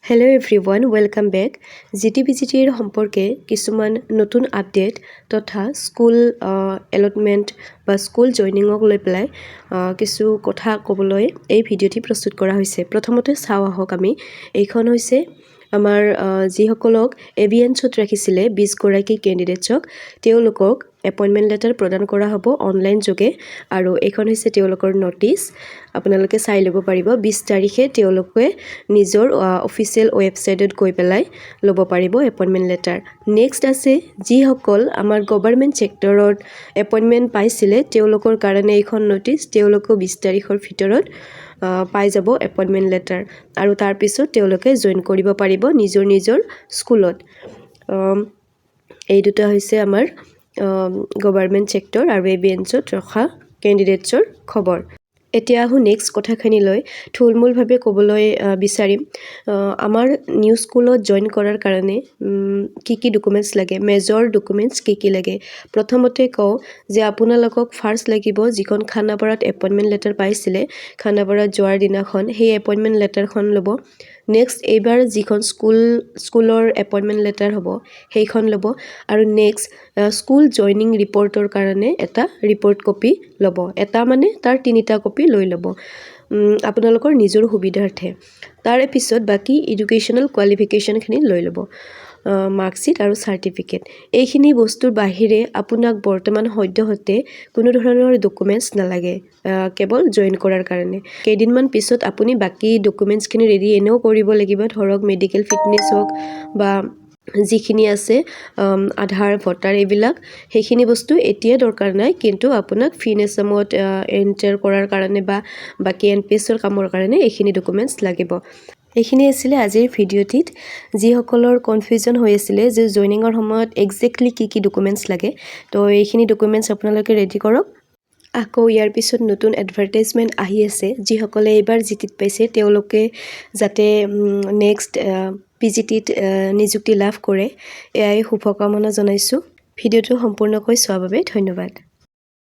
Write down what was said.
Hello everyone, welcome back. GTPGTৰ সম্পৰ্কে কিছুমান নতুন আপডেট তথা স্কুল এলটমেণ্ট বা স্কুল জইনিঙক লৈ পেলাই কিছু কথা ক'বলৈ এই ভিডিঅ'টি প্ৰস্তুত কৰা হৈছে। প্ৰথমতে চাওঁ আহক আমি। এইখন হৈছে আমাৰ যিসকলক এভিএনছত ৰাখিছিলে 20 গৰাকী কেণ্ডিডেটছক তেওঁলোকক এপইণ্টমেণ্ট লেটাৰ প্ৰদান কৰা হ'ব অনলাইন যোগে আৰু এইখন হৈছে তেওঁলোকৰ নটিচ। আপোনালোকে চাই ল'ব পাৰিব 20 তাৰিখে তেওঁলোকে নিজৰ অফিচিয়েল ৱেবছাইটত গৈ পেলাই ল'ব পাৰিব এপইণ্টমেণ্ট লেটাৰ। নেক্সট আছে যিসকল আমাৰ গভৰ্ণমেণ্ট ছেক্টৰত এপইণ্টমেণ্ট পাইছিলে তেওঁলোকৰ কাৰণে এইখন নটিচ, তেওঁলোকো 20 তাৰিখৰ ভিতৰত পাই যাব এপইণ্টমেণ্ট লেটাৰ আৰু তাৰপিছত তেওঁলোকে জইন কৰিব পাৰিব নিজৰ স্কুলত। এই দুটা হৈছে আমাৰ গভৰ্ণমেণ্ট ছেক্টৰ আৰু এভিএনছত ৰখা কেণ্ডিডেটছৰ খবৰ। এতিয়া আহোঁ নেক্সট কথাখিনিলৈ থুলমূলভাৱে ক'বলৈ বিচাৰিম। আমাৰ নিউ স্কুলত জইন কৰাৰ কাৰণে কি ডকুমেণ্টছ লাগে, মেজৰ ডকুমেণ্টছ কি লাগে। প্ৰথমতে কওঁ যে আপোনালোকক ফাৰ্ষ্ট লাগিব যিখন খানাপাৰাত এপইণ্টমেণ্ট লেটাৰ পাইছিলে, খানাপাৰাত যোৱাৰ দিনাখন সেই এপইণ্টমেণ্ট লেটাৰখন ল'ব। নেক্সট এইবাৰ যিখন স্কুলৰ এপইণ্টমেণ্ট লেটাৰ হ'ব সেইখন ল'ব আৰু নেক্সট স্কুল জইনিং ৰিপৰ্টৰ কাৰণে এটা ৰিপৰ্ট কপি ল'ব। এটা মানে তাৰ 3টা কপি লৈ ল'ব আপোনালোকৰ নিজৰ সুবিধাৰ্থে। তাৰে পিছত বাকী এডুকেশ্যনেল কোৱালিফিকেশ্যনখিনি লৈ ল'ব, মাৰ্কশ্বিট আৰু চাৰ্টিফিকেট। এইখিনি বস্তুৰ বাহিৰে আপোনাক বৰ্তমান সদ্যহতে কোনো ধৰণৰ ডকুমেণ্টছ নালাগে কেৱল জইন কৰাৰ কাৰণে। কেইদিনমান পিছত আপুনি বাকী ডকুমেণ্টছখিনি ৰেডি এনেও কৰিব লাগিব, ধৰক মেডিকেল ফিটনেছ হওক বা যিখিনি আছে আধাৰ ভোটাৰ এইবিলাক, সেইখিনি বস্তু এতিয়া দৰকাৰ নাই, কিন্তু আপোনাক ফিন এছামত এণ্টাৰ কৰাৰ কাৰণে বা বাকী NPSৰ কামৰ কাৰণে এইখিনি ডকুমেণ্টছ লাগিব। এইখিনি আছিলে আজিৰ ভিডিঅ'টিত। যিসকলৰ কনফিউজন হৈ আছিলে যে জইনিঙৰ সময়ত একজেক্টলি কি ডকুমেণ্টছ লাগে, তো এইখিনি ডকুমেণ্টছ আপোনালোকে ৰেডি কৰক। আকৌ ইয়াৰ পিছত নতুন এডভাৰটাইজমেণ্ট আহি আছে। যিসকলে এইবাৰ জিটিত পাইছে তেওঁলোকে যাতে নেক্সট PGTত নিযুক্তি লাভ কৰে, এয়াই শুভকামনা জনাইছোঁ। ভিডিঅ'টো সম্পূৰ্ণকৈ চোৱাৰ বাবে ধন্যবাদ।